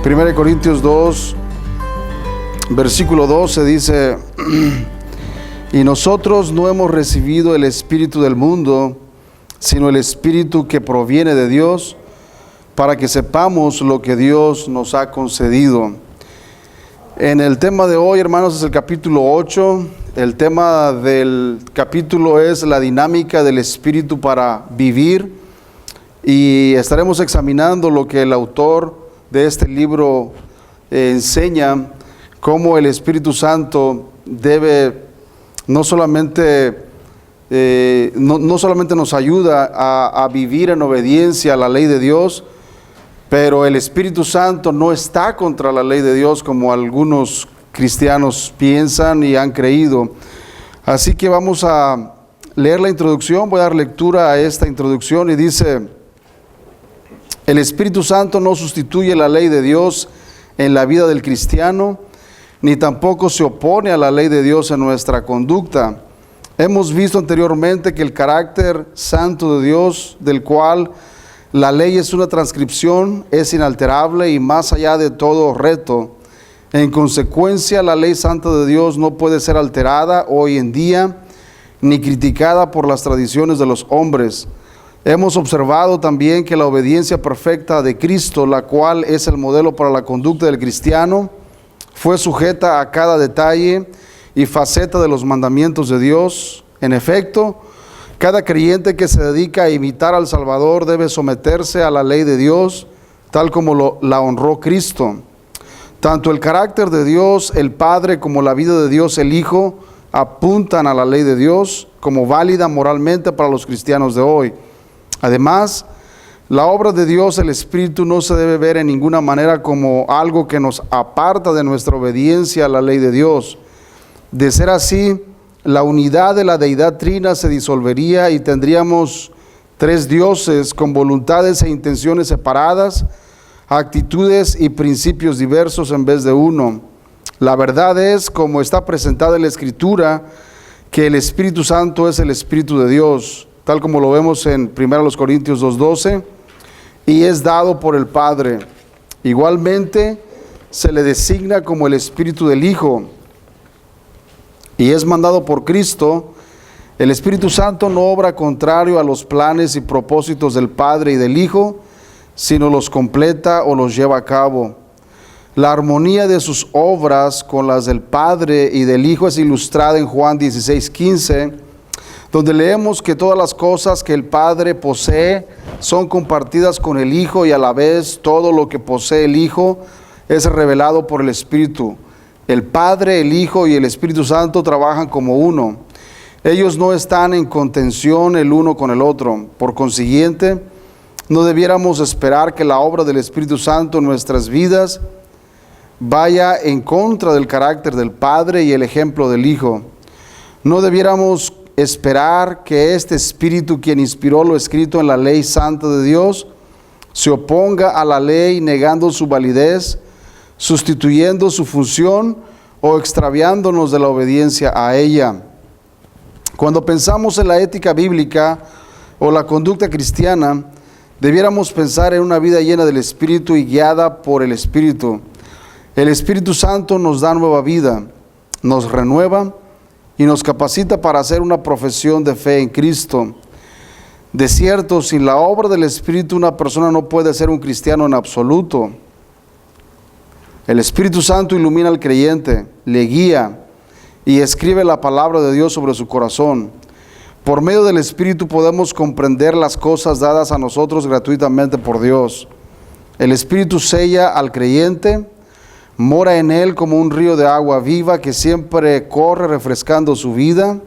1 Corintios 2, versículo 12 dice: y nosotros no hemos recibido el espíritu del mundo, sino el espíritu que proviene de Dios, para que sepamos lo que Dios nos ha concedido. En el tema de hoy, hermanos, es el capítulo 8. El tema del capítulo es la dinámica del espíritu para vivir, y estaremos examinando lo que el autor de este libro enseña, cómo el Espíritu Santo debe no solamente nos ayuda a vivir en obediencia a la ley de Dios, pero el Espíritu Santo no está contra la ley de Dios como algunos cristianos piensan y han creído. Así que vamos a leer la introducción. Voy a dar lectura a esta introducción y dice: el Espíritu Santo no sustituye la ley de Dios en la vida del cristiano, ni tampoco se opone a la ley de Dios en nuestra conducta. Hemos visto anteriormente que el carácter santo de Dios, del cual la ley es una transcripción, es inalterable y más allá de todo reto. En consecuencia, la ley santa de Dios no puede ser alterada hoy en día, ni criticada por las tradiciones de los hombres. Hemos observado también que la obediencia perfecta de Cristo, la cual es el modelo para la conducta del cristiano, fue sujeta a cada detalle y faceta de los mandamientos de Dios. En efecto, cada creyente que se dedica a imitar al Salvador debe someterse a la ley de Dios, tal como la honró Cristo. Tanto el carácter de Dios, el Padre, como la vida de Dios, el Hijo, apuntan a la ley de Dios como válida moralmente para los cristianos de hoy. Además, la obra de Dios, el Espíritu, no se debe ver en ninguna manera como algo que nos aparta de nuestra obediencia a la ley de Dios. De ser así, la unidad de la deidad trina se disolvería y tendríamos tres dioses con voluntades e intenciones separadas, actitudes y principios diversos en vez de uno. La verdad es, como está presentada en la Escritura, que el Espíritu Santo es el Espíritu de Dios, tal como lo vemos en 1 Corintios 2:12, y es dado por el Padre. Igualmente se le designa como el Espíritu del Hijo, y es mandado por Cristo. El Espíritu Santo no obra contrario a los planes y propósitos del Padre y del Hijo, sino los completa o los lleva a cabo. La armonía de sus obras con las del Padre y del Hijo es ilustrada en Juan 16:15, donde leemos que todas las cosas que el Padre posee son compartidas con el Hijo, y a la vez todo lo que posee el Hijo es revelado por el Espíritu. El Padre, el Hijo y el Espíritu Santo trabajan como uno. Ellos no están en contención el uno con el otro. Por consiguiente, no debiéramos esperar que la obra del Espíritu Santo en nuestras vidas vaya en contra del carácter del Padre y el ejemplo del Hijo. No debiéramos esperar que este Espíritu, quien inspiró lo escrito en la ley santa de Dios, se oponga a la ley negando su validez, sustituyendo su función o extraviándonos de la obediencia a ella. Cuando pensamos en la ética bíblica o la conducta cristiana, debiéramos pensar en una vida llena del Espíritu y guiada por el Espíritu. El Espíritu Santo nos da nueva vida, nos renueva y nos capacita para hacer una profesión de fe en Cristo. De cierto, sin la obra del Espíritu, una persona no puede ser un cristiano en absoluto. El Espíritu Santo ilumina al creyente, le guía y escribe la palabra de Dios sobre su corazón. Por medio del Espíritu podemos comprender las cosas dadas a nosotros gratuitamente por Dios. El Espíritu sella al creyente, mora en él como un río de agua viva que siempre corre refrescando su vida,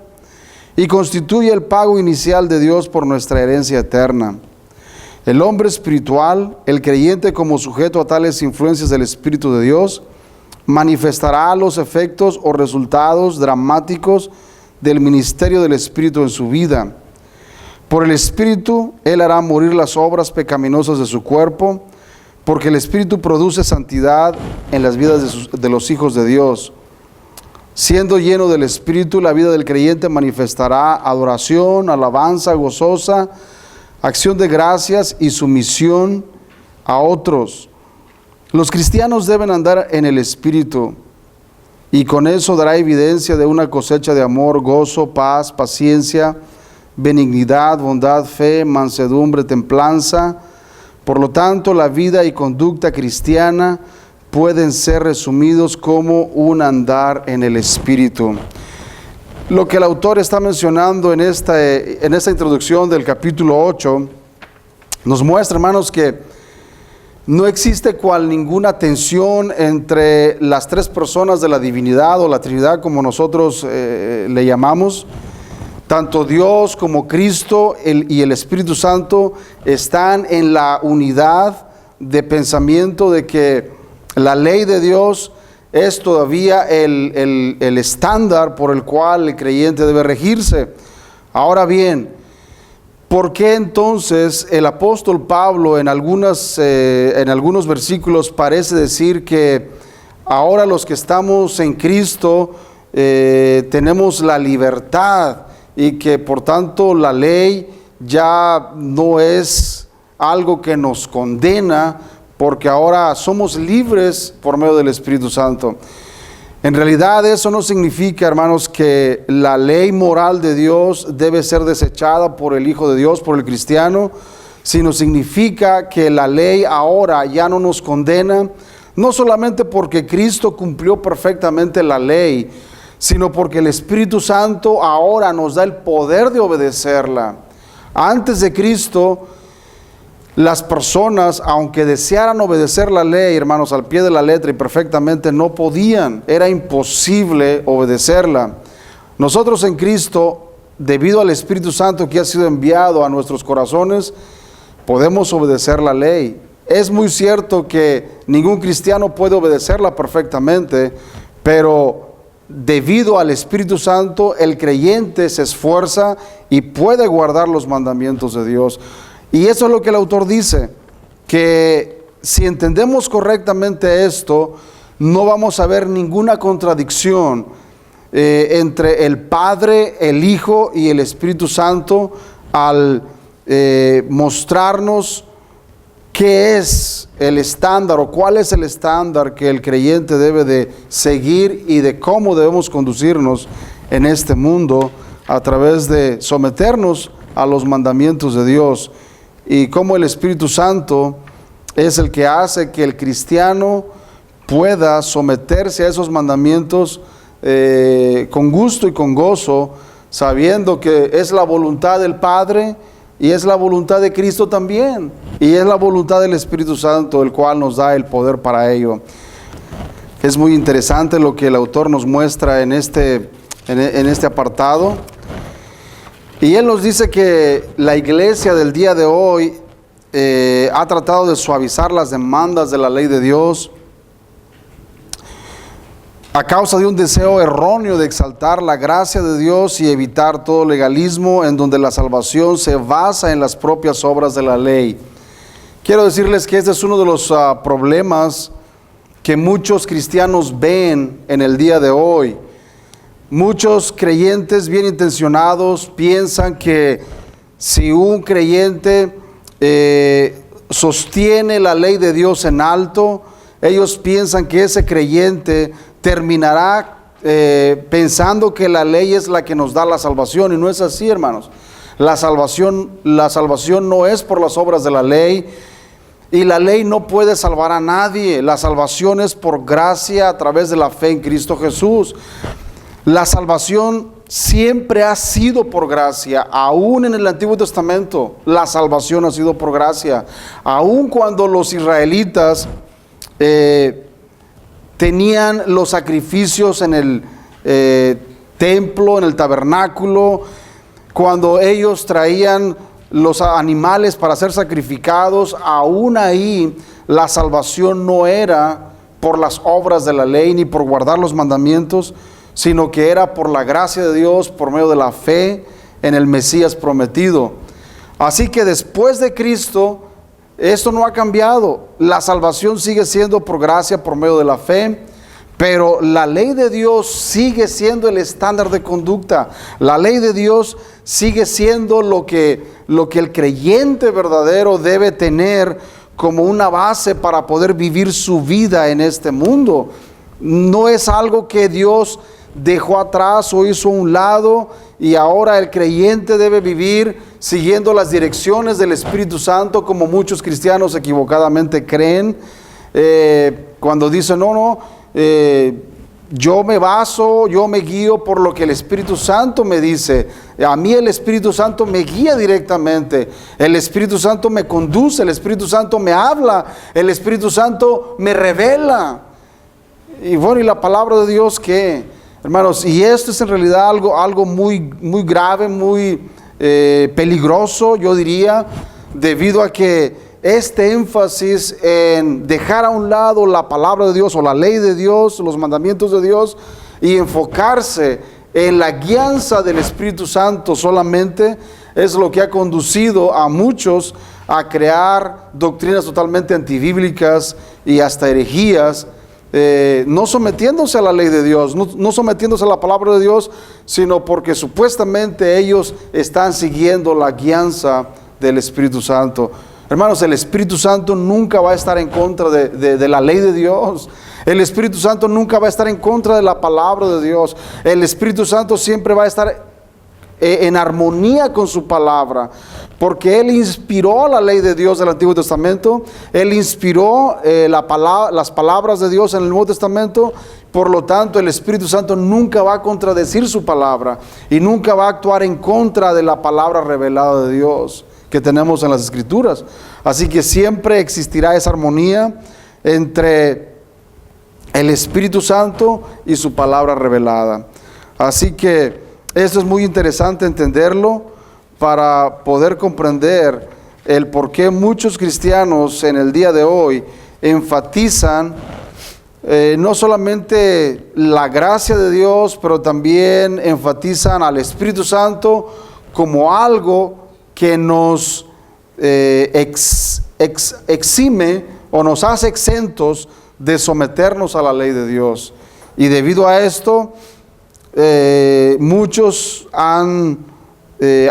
y constituye el pago inicial de Dios por nuestra herencia eterna. El hombre espiritual, el creyente como sujeto a tales influencias del Espíritu de Dios, manifestará los efectos o resultados dramáticos del ministerio del Espíritu en su vida. Por el Espíritu, él hará morir las obras pecaminosas de su cuerpo, porque el Espíritu produce santidad en las vidas de los hijos de Dios. Siendo lleno del Espíritu, la vida del creyente manifestará adoración, alabanza gozosa, acción de gracias y sumisión a otros. Los cristianos deben andar en el Espíritu, y con eso dará evidencia de una cosecha de amor, gozo, paz, paciencia, benignidad, bondad, fe, mansedumbre, templanza. Por lo tanto, la vida y conducta cristiana pueden ser resumidos como un andar en el Espíritu. Lo que el autor está mencionando en esta introducción del capítulo 8 nos muestra, hermanos, que no existe ninguna tensión entre las tres personas de la divinidad o la Trinidad, como nosotros le llamamos. Tanto Dios como Cristo y el Espíritu Santo están en la unidad de pensamiento de que la ley de Dios es todavía el estándar por el cual el creyente debe regirse. Ahora bien, ¿por qué entonces el apóstol Pablo en algunos versículos parece decir que ahora los que estamos en Cristo tenemos la libertad y que por tanto la ley ya no es algo que nos condena, porque ahora somos libres por medio del Espíritu Santo? En realidad eso no significa, hermanos, que la ley moral de Dios debe ser desechada por el Hijo de Dios, por el cristiano, sino significa que la ley ahora ya no nos condena, no solamente porque Cristo cumplió perfectamente la ley, sino porque el Espíritu Santo ahora nos da el poder de obedecerla. Antes de Cristo, las personas, aunque desearan obedecer la ley, hermanos, al pie de la letra y perfectamente, no podían, era imposible obedecerla. Nosotros en Cristo, debido al Espíritu Santo que ha sido enviado a nuestros corazones, podemos obedecer la ley. Es muy cierto que ningún cristiano puede obedecerla perfectamente, pero debido al Espíritu Santo, el creyente se esfuerza y puede guardar los mandamientos de Dios. Y eso es lo que el autor dice, que si entendemos correctamente esto, no vamos a ver ninguna contradicción entre el Padre, el Hijo y el Espíritu Santo al mostrarnos qué es el estándar o cuál es el estándar que el creyente debe de seguir y de cómo debemos conducirnos en este mundo a través de someternos a los mandamientos de Dios, y cómo el Espíritu Santo es el que hace que el cristiano pueda someterse a esos mandamientos con gusto y con gozo, sabiendo que es la voluntad del Padre y es la voluntad de Cristo también, y es la voluntad del Espíritu Santo el cual nos da el poder para ello. Es muy interesante lo que el autor nos muestra en este apartado. Y él nos dice que la iglesia del día de hoy ha tratado de suavizar las demandas de la ley de Dios a causa de un deseo erróneo de exaltar la gracia de Dios y evitar todo legalismo en donde la salvación se basa en las propias obras de la ley. Quiero decirles que este es uno de los problemas que muchos cristianos ven en el día de hoy. Muchos creyentes bien intencionados piensan que si un creyente sostiene la ley de Dios en alto, ellos piensan que ese creyente terminará pensando que la ley es la que nos da la salvación, y no es así, hermanos. La salvación no es por las obras de la ley, y la ley no puede salvar a nadie. La salvación es por gracia a través de la fe en Cristo Jesús. La salvación siempre ha sido por gracia. Aún en el Antiguo Testamento la salvación ha sido por gracia. Aún cuando los israelitas tenían los sacrificios en el templo, en el tabernáculo, cuando ellos traían los animales para ser sacrificados, aún ahí la salvación no era por las obras de la ley ni por guardar los mandamientos, sino que era por la gracia de Dios, por medio de la fe en el Mesías prometido. Así que después de Cristo, esto no ha cambiado. La salvación sigue siendo por gracia, por medio de la fe, pero la ley de Dios sigue siendo el estándar de conducta. La ley de Dios sigue siendo lo que el creyente verdadero debe tener como una base para poder vivir su vida en este mundo. No es algo que Dios dejó atrás o hizo a un lado y ahora el creyente debe vivir siguiendo las direcciones del Espíritu Santo, como muchos cristianos equivocadamente creen, cuando dicen yo me baso, yo me guío por lo que el Espíritu Santo me dice. A mí el Espíritu Santo me guía directamente, el Espíritu Santo me conduce, el Espíritu Santo me habla, el Espíritu Santo me revela. Y bueno, ¿y la palabra de Dios qué? Hermanos, y esto es en realidad algo muy, muy grave, muy peligroso, yo diría, debido a que este énfasis en dejar a un lado la palabra de Dios o la ley de Dios, los mandamientos de Dios, y enfocarse en la guianza del Espíritu Santo solamente, es lo que ha conducido a muchos a crear doctrinas totalmente antibíblicas y hasta herejías, no sometiéndose a la ley de Dios, no sometiéndose a la palabra de Dios, sino porque supuestamente ellos están siguiendo la guianza del Espíritu Santo. Hermanos, el Espíritu Santo nunca va a estar en contra de la ley de Dios. El Espíritu Santo nunca va a estar en contra de la palabra de Dios. El Espíritu Santo siempre va a estar en armonía con su palabra, porque Él inspiró la ley de Dios del Antiguo Testamento, Él inspiró las palabras de Dios en el Nuevo Testamento. Por lo tanto, el Espíritu Santo nunca va a contradecir su palabra y nunca va a actuar en contra de la palabra revelada de Dios que tenemos en las Escrituras. Así que siempre existirá esa armonía entre el Espíritu Santo y su palabra revelada. Así que esto es muy interesante entenderlo para poder comprender el por qué muchos cristianos en el día de hoy enfatizan no solamente la gracia de Dios, pero también enfatizan al Espíritu Santo como algo que nos exime o nos hace exentos de someternos a la ley de Dios. Y debido a esto, muchos han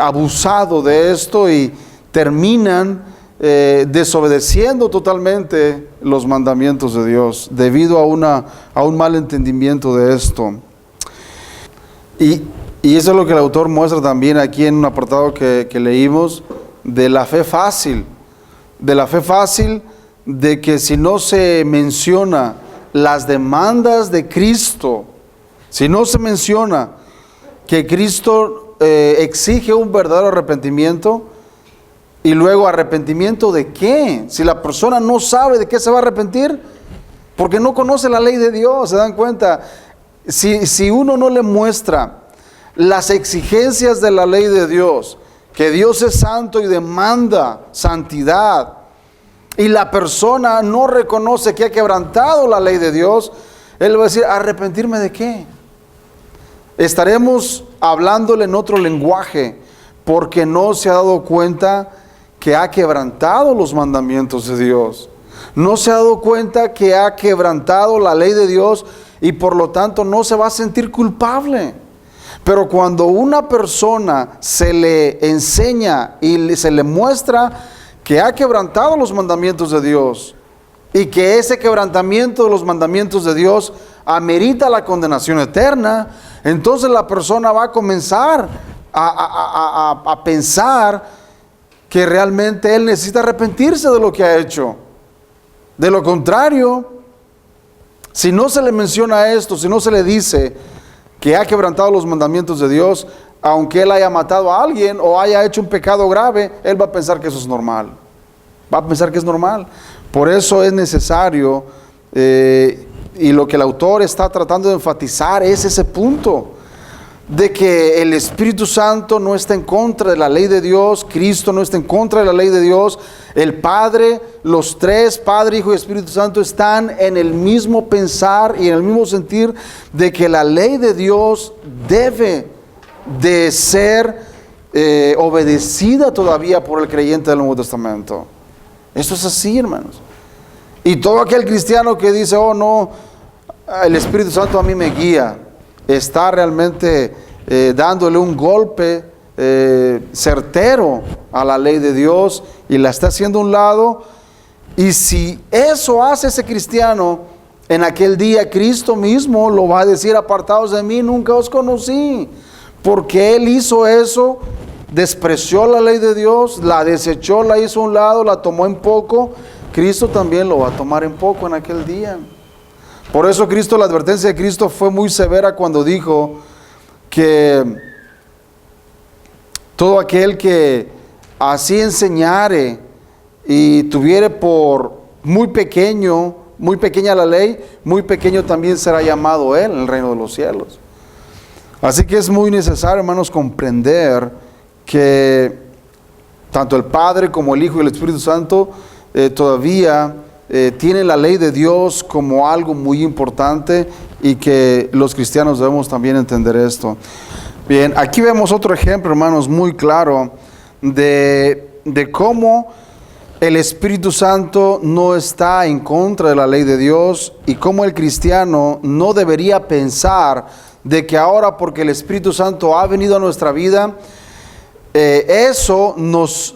abusado de esto y terminan desobedeciendo totalmente los mandamientos de Dios debido a un mal entendimiento de esto. Y eso es lo que el autor muestra también aquí en un apartado que leímos, de la fe fácil. De la fe fácil, de que si no se menciona las demandas de Cristo, si no se menciona que Cristo exige un verdadero arrepentimiento, y luego arrepentimiento de qué, si la persona no sabe de qué se va a arrepentir, porque no conoce la ley de Dios, ¿se dan cuenta? Si uno no le muestra las exigencias de la ley de Dios, que Dios es santo y demanda santidad, y la persona no reconoce que ha quebrantado la ley de Dios, él va a decir, ¿arrepentirme de qué? Estaremos hablándole en otro lenguaje, porque no se ha dado cuenta que ha quebrantado los mandamientos de Dios. No se ha dado cuenta que ha quebrantado la ley de Dios y por lo tanto no se va a sentir culpable. Pero cuando una persona se le enseña y se le muestra que ha quebrantado los mandamientos de Dios y que ese quebrantamiento de los mandamientos de Dios amerita la condenación eterna, entonces la persona va a comenzar a pensar que realmente él necesita arrepentirse de lo que ha hecho. De lo contrario, si no se le menciona esto, si no se le dice que ha quebrantado los mandamientos de Dios, aunque él haya matado a alguien o haya hecho un pecado grave, él va a pensar que eso es normal. Va a pensar que es normal. Por eso es necesario, y lo que el autor está tratando de enfatizar es ese punto, de que el Espíritu Santo no está en contra de la ley de Dios, Cristo no está en contra de la ley de Dios, el Padre, los tres, Padre, Hijo y Espíritu Santo, están en el mismo pensar y en el mismo sentir de que la ley de Dios debe de ser obedecida todavía por el creyente del Nuevo Testamento. Esto es así, hermanos. Y todo aquel cristiano que dice, oh no, el Espíritu Santo a mí me guía, está realmente dándole un golpe certero a la ley de Dios y la está haciendo a un lado, Y si eso hace ese cristiano, en aquel día Cristo mismo lo va a decir: apartados de mí, nunca os conocí. Porque él hizo eso, despreció la ley de Dios, la desechó, la hizo a un lado, la tomó en poco. Cristo también lo va a tomar en poco en aquel día. Por eso la advertencia de Cristo fue muy severa cuando dijo que todo aquel que así enseñare y tuviere por muy pequeña la ley, muy pequeño también será llamado él en el reino de los cielos. Así que es muy necesario, hermanos, comprender que tanto el Padre como el Hijo y el Espíritu Santo todavía tienen la ley de Dios como algo muy importante, y que los cristianos debemos también entender esto. Bien, aquí vemos otro ejemplo, hermanos, muy claro de cómo el Espíritu Santo no está en contra de la ley de Dios, y cómo el cristiano no debería pensar de que ahora, porque el Espíritu Santo ha venido a nuestra vida, eso nos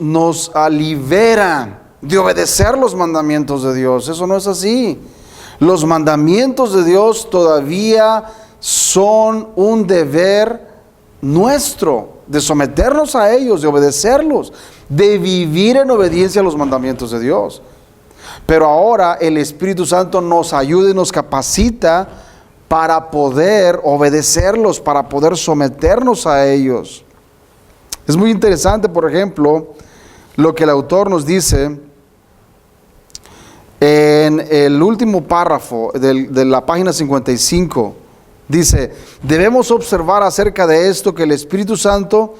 libera de obedecer los mandamientos de Dios. Eso no es así. Los mandamientos de Dios todavía son un deber nuestro, de someternos a ellos, de obedecerlos, de vivir en obediencia a los mandamientos de Dios. Pero ahora el Espíritu Santo nos ayuda y nos capacita para poder obedecerlos, para poder someternos a ellos. Es muy interesante, por ejemplo, lo que el autor nos dice en el último párrafo de la página 55. Dice: debemos observar acerca de esto que el Espíritu Santo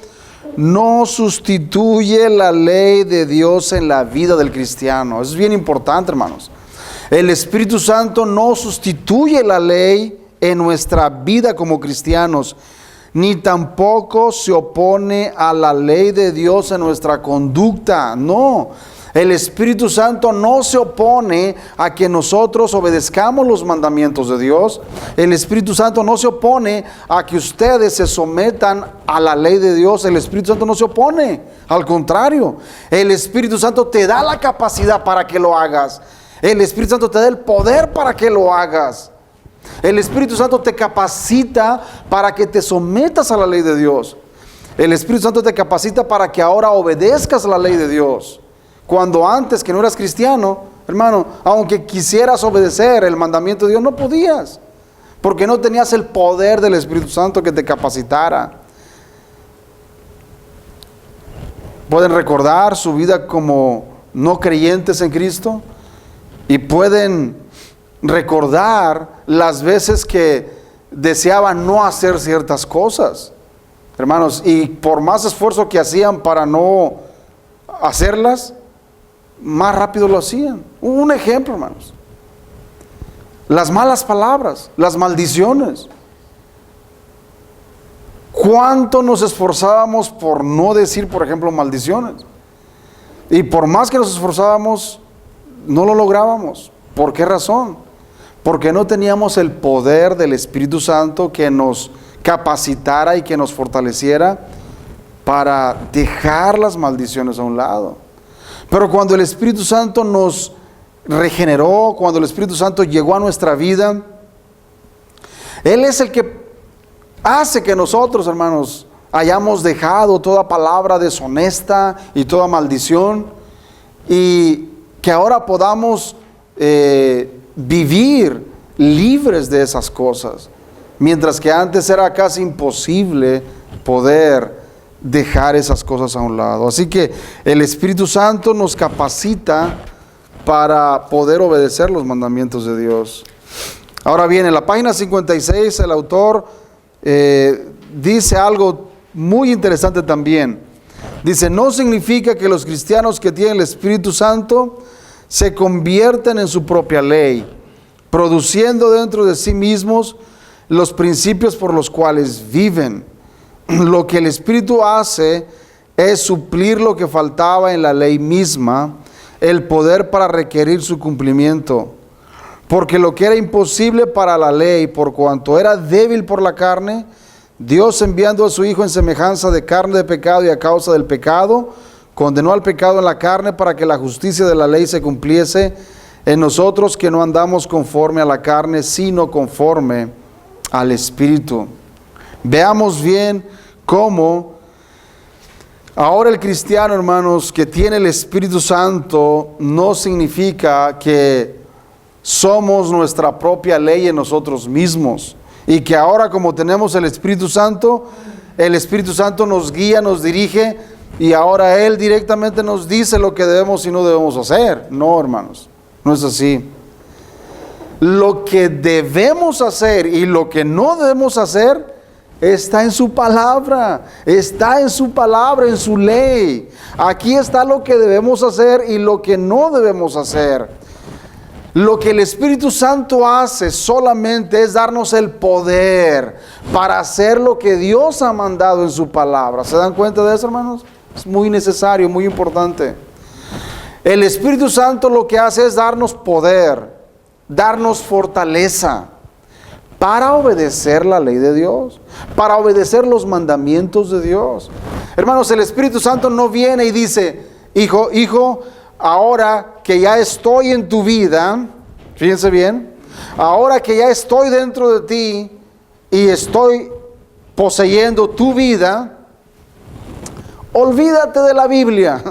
no sustituye la ley de Dios en la vida del cristiano. Eso es bien importante, hermanos. El Espíritu Santo no sustituye la ley en nuestra vida como cristianos, ni tampoco se opone a la ley de Dios en nuestra conducta. No, el Espíritu Santo no se opone a que nosotros obedezcamos los mandamientos de Dios. El Espíritu Santo no se opone a que ustedes se sometan a la ley de Dios. El Espíritu Santo no se opone. Al contrario, el Espíritu Santo te da la capacidad para que lo hagas. El Espíritu Santo te da el poder para que lo hagas. El Espíritu Santo te capacita para que te sometas a la ley de Dios. El Espíritu Santo te capacita para que ahora obedezcas la ley de Dios. Cuando antes, que no eras cristiano, hermano, aunque quisieras obedecer el mandamiento de Dios, no podías, porque no tenías el poder del Espíritu Santo que te capacitara. Pueden recordar su vida como no creyentes en Cristo, y pueden recordar las veces que deseaban no hacer ciertas cosas, hermanos, y por más esfuerzo que hacían para no hacerlas, más rápido lo hacían. Un ejemplo, hermanos: las malas palabras, las maldiciones. ¿Cuánto nos esforzábamos por no decir, por ejemplo, maldiciones? Y por más que nos esforzábamos, no lo lográbamos. ¿Por qué razón? Porque no teníamos el poder del Espíritu Santo que nos capacitara y que nos fortaleciera para dejar las maldiciones a un lado. Pero cuando el Espíritu Santo nos regeneró, cuando el Espíritu Santo llegó a nuestra vida, Él es el que hace que nosotros, hermanos, hayamos dejado toda palabra deshonesta y toda maldición, y que ahora podamos vivir libres de esas cosas, mientras que antes era casi imposible poder dejar esas cosas a un lado. Así que el Espíritu Santo nos capacita para poder obedecer los mandamientos de Dios. Ahora bien, en la página 56 el autor dice algo muy interesante también. Dice: no significa que los cristianos que tienen el Espíritu Santo se convierten en su propia ley, produciendo dentro de sí mismos los principios por los cuales viven. Lo que el Espíritu hace es suplir lo que faltaba en la ley misma, el poder para requerir su cumplimiento. Porque lo que era imposible para la ley, por cuanto era débil por la carne, Dios, enviando a su Hijo en semejanza de carne de pecado y a causa del pecado, condenó al pecado en la carne para que la justicia de la ley se cumpliese en nosotros, que no andamos conforme a la carne, sino conforme al Espíritu. Veamos bien cómo ahora el cristiano, hermanos, que tiene el Espíritu Santo, no significa que somos nuestra propia ley en nosotros mismos. Y que ahora, como tenemos el Espíritu Santo nos guía, nos dirige, y ahora Él directamente nos dice lo que debemos y no debemos hacer. No, hermanos, no es así. Lo que debemos hacer y lo que no debemos hacer está en su palabra, en su ley. Aquí está lo que debemos hacer y lo que no debemos hacer. Lo que el Espíritu Santo hace solamente es darnos el poder para hacer lo que Dios ha mandado en su palabra. ¿Se dan cuenta de eso, hermanos? Es muy necesario, muy importante. El Espíritu Santo lo que hace es darnos poder, darnos fortaleza para obedecer la ley de Dios, para obedecer los mandamientos de Dios. Hermanos, el Espíritu Santo no viene y dice: hijo, ahora que ya estoy en tu vida, fíjense bien, ahora que ya estoy dentro de ti y estoy poseyendo tu vida, olvídate de la Biblia,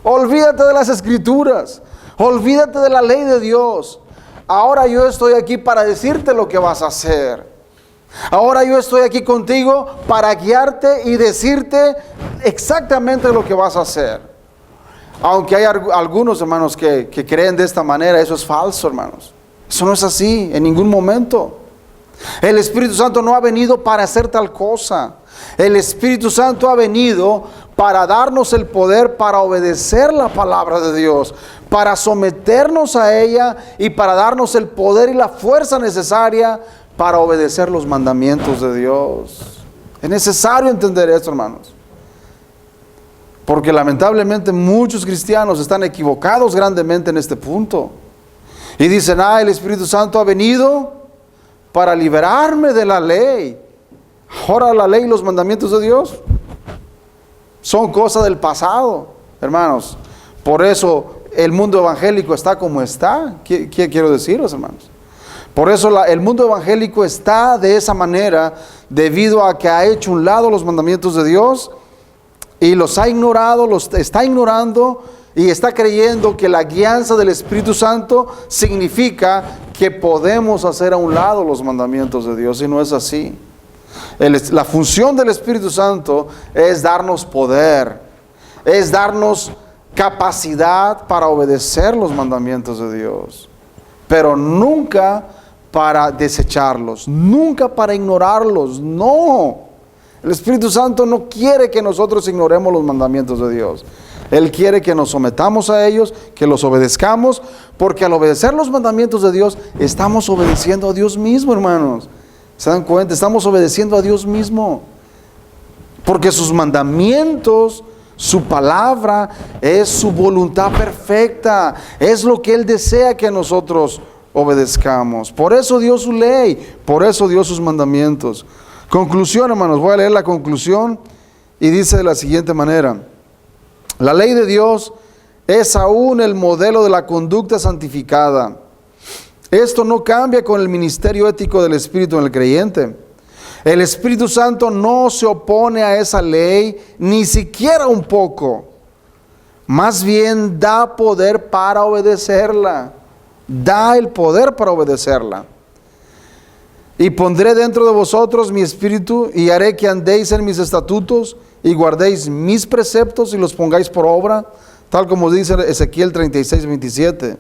olvídate de las Escrituras, olvídate de la ley de Dios. Ahora yo estoy aquí para decirte lo que vas a hacer. Ahora yo estoy aquí contigo para guiarte y decirte exactamente lo que vas a hacer. Aunque hay algunos, hermanos, que creen de esta manera, eso es falso, hermanos. Eso no es así en ningún momento. El Espíritu Santo no ha venido para hacer tal cosa. El Espíritu Santo ha venido para darnos el poder para obedecer la palabra de Dios, para someternos a ella y para darnos el poder y la fuerza necesaria para obedecer los mandamientos de Dios. Es necesario entender esto, hermanos. Porque lamentablemente muchos cristianos están equivocados grandemente en este punto. Y dicen: el Espíritu Santo ha venido para liberarme de la ley. Ahora la ley y los mandamientos de Dios son cosas del pasado, hermanos. Por eso el mundo evangélico está como está. ¿Qué quiero deciros, hermanos? Por eso el mundo evangélico está de esa manera, debido a que ha hecho un lado los mandamientos de Dios y los ha ignorado, los está ignorando y está creyendo que la guianza del Espíritu Santo significa que podemos hacer a un lado los mandamientos de Dios, y no es así. La función del Espíritu Santo es darnos poder, es darnos capacidad para obedecer los mandamientos de Dios, pero nunca para desecharlos, nunca para ignorarlos. No. El Espíritu Santo no quiere que nosotros ignoremos los mandamientos de Dios. Él quiere que nos sometamos a ellos, que los obedezcamos, porque al obedecer los mandamientos de Dios, estamos obedeciendo a Dios mismo, hermanos. ¿Se dan cuenta? Estamos obedeciendo a Dios mismo. Porque sus mandamientos, su palabra, es su voluntad perfecta. Es lo que Él desea que nosotros obedezcamos. Por eso dio su ley, por eso dio sus mandamientos. Conclusión, hermanos, voy a leer la conclusión y dice de la siguiente manera: la ley de Dios es aún el modelo de la conducta santificada. Esto no cambia con el ministerio ético del Espíritu en el creyente. El Espíritu Santo no se opone a esa ley, ni siquiera un poco. Más bien da poder para obedecerla. Da el poder para obedecerla. Y pondré dentro de vosotros mi espíritu, y haré que andéis en mis estatutos, y guardéis mis preceptos, y los pongáis por obra, tal como dice Ezequiel 36:27.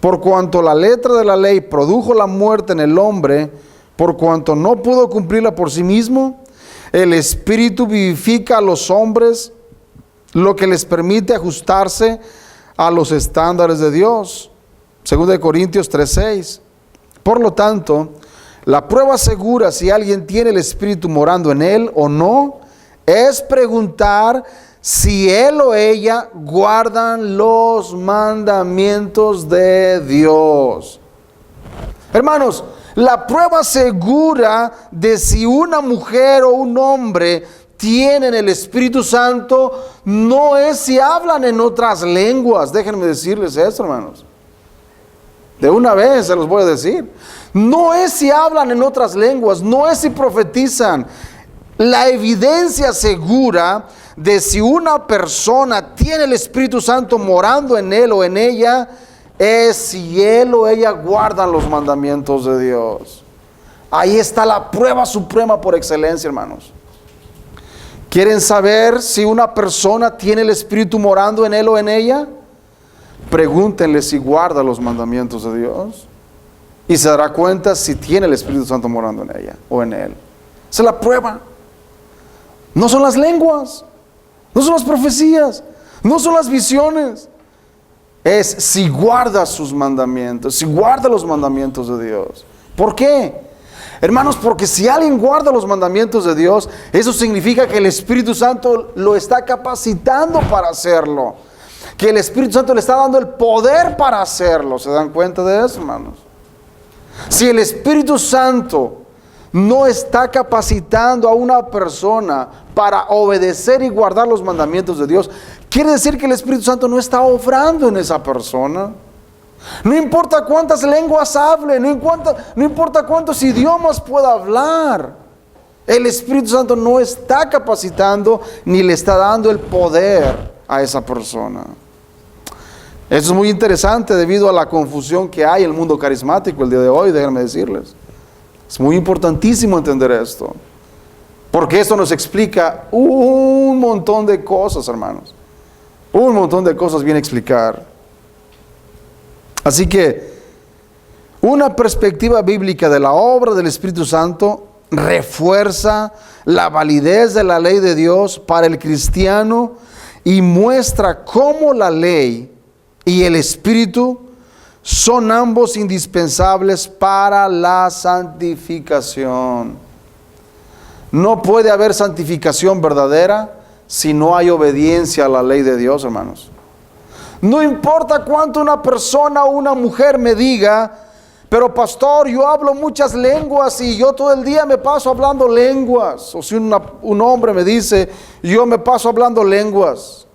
Por cuanto la letra de la ley produjo la muerte en el hombre, por cuanto no pudo cumplirla por sí mismo, el Espíritu vivifica a los hombres, lo que les permite ajustarse a los estándares de Dios. 2 Corintios 3:6. Por lo tanto, la prueba segura si alguien tiene el Espíritu morando en él o no, es preguntar si él o ella guardan los mandamientos de Dios. Hermanos, la prueba segura de si una mujer o un hombre tienen el Espíritu Santo no es si hablan en otras lenguas. Déjenme decirles esto, hermanos. De una vez se los voy a decir. No es si hablan en otras lenguas, no es si profetizan. La evidencia segura de si una persona tiene el Espíritu Santo morando en él o en ella es si él o ella guardan los mandamientos de Dios. Ahí está la prueba suprema por excelencia, hermanos. ¿Quieren saber si una persona tiene el Espíritu morando en él o en ella? Pregúntenle si guarda los mandamientos de Dios y se dará cuenta si tiene el Espíritu Santo morando en ella o en él. Esa es la prueba. No son las lenguas, no son las profecías, no son las visiones. Es si guarda sus mandamientos, si guarda los mandamientos de Dios. ¿Por qué? Hermanos, porque si alguien guarda los mandamientos de Dios, eso significa que el Espíritu Santo lo está capacitando para hacerlo. Que el Espíritu Santo le está dando el poder para hacerlo. ¿Se dan cuenta de eso, hermanos? Si el Espíritu Santo no está capacitando a una persona para obedecer y guardar los mandamientos de Dios, quiere decir que el Espíritu Santo no está obrando en esa persona. No importa cuántas lenguas hable, no importa cuántos idiomas pueda hablar, el Espíritu Santo no está capacitando ni le está dando el poder a esa persona. Eso es muy interesante debido a la confusión que hay en el mundo carismático el día de hoy, déjenme decirles. Es muy importantísimo entender esto, porque esto nos explica un montón de cosas, hermanos. Un montón de cosas viene a explicar. Así que una perspectiva bíblica de la obra del Espíritu Santo refuerza la validez de la ley de Dios para el cristiano y muestra cómo la ley y el Espíritu son ambos indispensables para la santificación. No puede haber santificación verdadera si no hay obediencia a la ley de Dios, hermanos. No importa cuánto una persona o una mujer me diga, pero pastor, yo hablo muchas lenguas y yo todo el día me paso hablando lenguas. O si un hombre me dice, yo me paso hablando lenguas.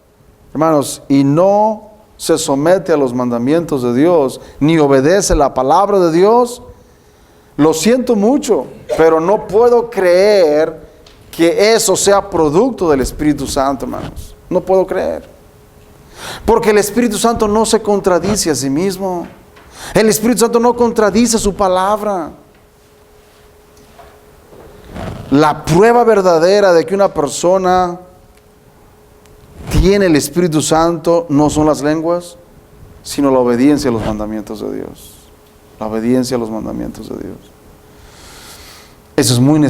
Hermanos, y no se somete a los mandamientos de Dios, ni obedece la palabra de Dios, lo siento mucho, pero no puedo creer que eso sea producto del Espíritu Santo, hermanos. No puedo creer. Porque el Espíritu Santo no se contradice a sí mismo. El Espíritu Santo no contradice su palabra. La prueba verdadera de que una persona tiene el Espíritu Santo no son las lenguas, sino la obediencia a los mandamientos de Dios. La obediencia a los mandamientos de Dios. Eso es muy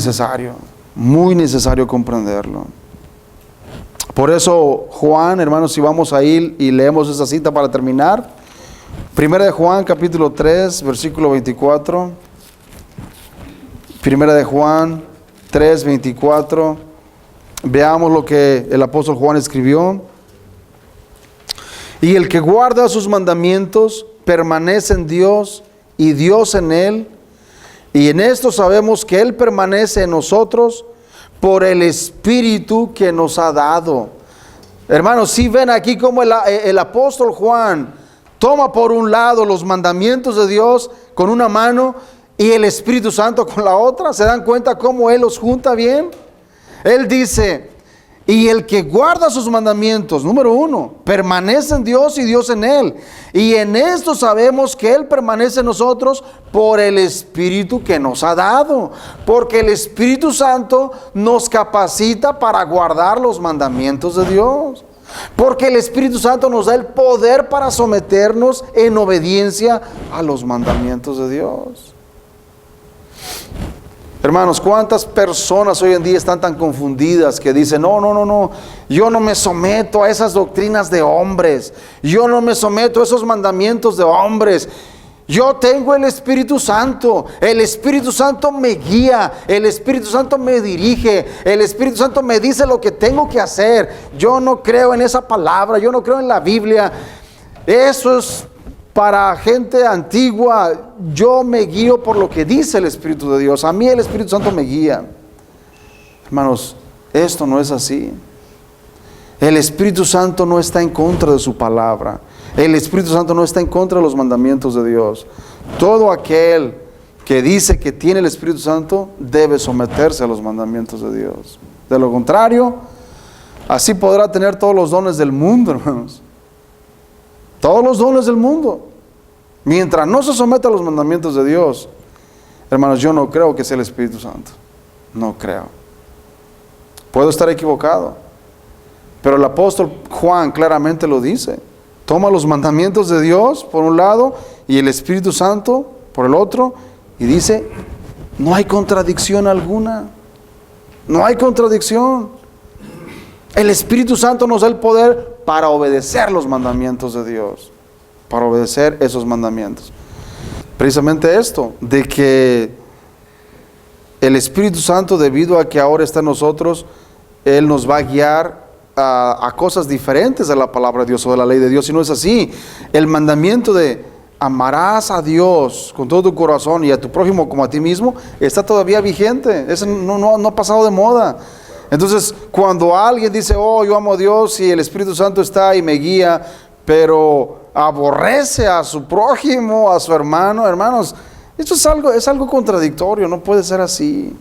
necesario comprenderlo. Por eso Juan, hermanos, si vamos a ir y leemos esa cita para terminar, 1 de Juan capítulo 3, versículo 24. 1 de Juan 3, 24. Veamos lo que el apóstol Juan escribió. Y el que guarda sus mandamientos permanece en Dios y Dios en él. Y en esto sabemos que él permanece en nosotros por el Espíritu que nos ha dado. Hermanos, si ven aquí como el apóstol Juan toma por un lado los mandamientos de Dios con una mano y el Espíritu Santo con la otra. ¿Se dan cuenta cómo él los junta bien? Él dice, y el que guarda sus mandamientos, número 1, permanece en Dios y Dios en él. Y en esto sabemos que él permanece en nosotros por el Espíritu que nos ha dado. Porque el Espíritu Santo nos capacita para guardar los mandamientos de Dios. Porque el Espíritu Santo nos da el poder para someternos en obediencia a los mandamientos de Dios. Hermanos, ¿cuántas personas hoy en día están tan confundidas que dicen, no, yo no me someto a esas doctrinas de hombres, yo no me someto a esos mandamientos de hombres, yo tengo el Espíritu Santo me guía, el Espíritu Santo me dirige, el Espíritu Santo me dice lo que tengo que hacer, yo no creo en esa palabra, yo no creo en la Biblia, eso es para gente antigua. Yo me guío por lo que dice el Espíritu de Dios. A mí el Espíritu Santo me guía. Hermanos, Esto no es así. El Espíritu Santo no está en contra de su palabra. El Espíritu Santo no está en contra de los mandamientos de Dios. Todo aquel que dice que tiene el Espíritu Santo debe someterse a los mandamientos de Dios. De lo contrario, así podrá tener todos los dones del mundo, hermanos. Todos los dones del mundo. Mientras no se someta a los mandamientos de Dios, hermanos, yo no creo que sea el Espíritu Santo. No creo. Puedo estar equivocado, pero el apóstol Juan claramente lo dice. Toma los mandamientos de Dios por un lado y el Espíritu Santo por el otro, y dice, no hay contradicción alguna. No hay contradicción. El Espíritu Santo nos da el poder para obedecer los mandamientos de Dios, para obedecer esos mandamientos. Precisamente esto, de que el Espíritu Santo, debido a que ahora está en nosotros, Él nos va a guiar a cosas diferentes de la palabra de Dios o de la ley de Dios. Y no es así. El mandamiento de amarás a Dios con todo tu corazón y a tu prójimo como a ti mismo está todavía vigente. Eso no ha pasado de moda. Entonces, cuando alguien dice, oh, yo amo a Dios y el Espíritu Santo está y me guía, pero aborrece a su prójimo, a su hermano, hermanos, esto es algo contradictorio. No puede ser así.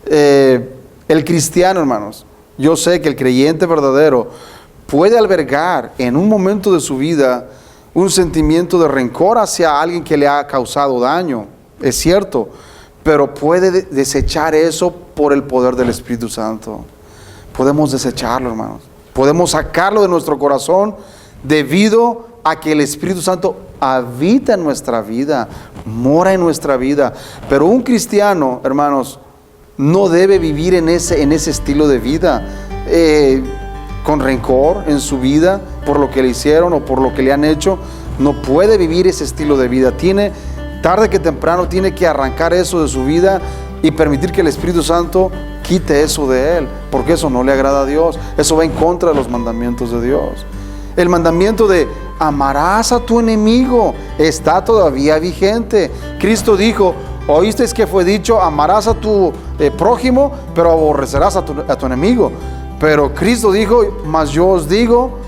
El cristiano, hermanos, yo sé que el creyente verdadero puede albergar en un momento de su vida un sentimiento de rencor hacia alguien que le ha causado daño, es cierto, pero puede desechar eso por el poder del Espíritu Santo. Podemos desecharlo, hermanos. Podemos sacarlo de nuestro corazón debido a que el Espíritu Santo habita en nuestra vida, mora en nuestra vida. Pero un cristiano, hermanos, no debe vivir en ese estilo de vida, con rencor en su vida por lo que le hicieron o por lo que le han hecho. No puede vivir ese estilo de vida. Tarde que temprano tiene que arrancar eso de su vida y permitir que el Espíritu Santo quite eso de él, porque eso no le agrada a Dios. Eso va en contra de los mandamientos de Dios. El mandamiento de amarás a tu enemigo está todavía vigente. Cristo dijo, oísteis que fue dicho, amarás a tu prójimo, pero aborrecerás a tu enemigo. Pero Cristo dijo, mas yo os digo,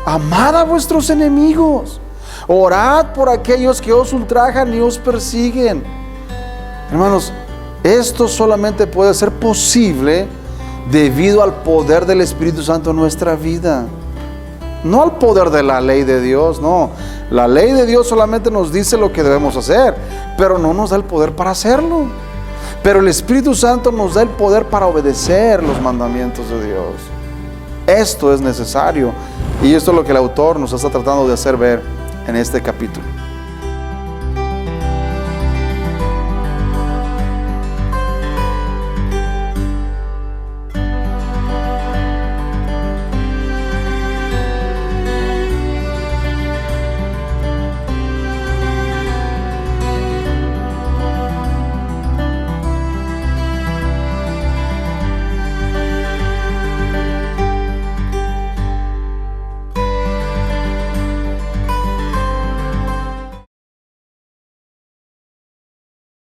amad a vuestros enemigos, orad por aquellos que os ultrajan y os persiguen. Hermanos, esto solamente puede ser posible debido al poder del Espíritu Santo en nuestra vida. No al poder de la ley de Dios, no. La ley de Dios solamente nos dice lo que debemos hacer, pero no nos da el poder para hacerlo. Pero el Espíritu Santo nos da el poder para obedecer los mandamientos de Dios. Esto es necesario, y esto es lo que el autor nos está tratando de hacer ver en este capítulo.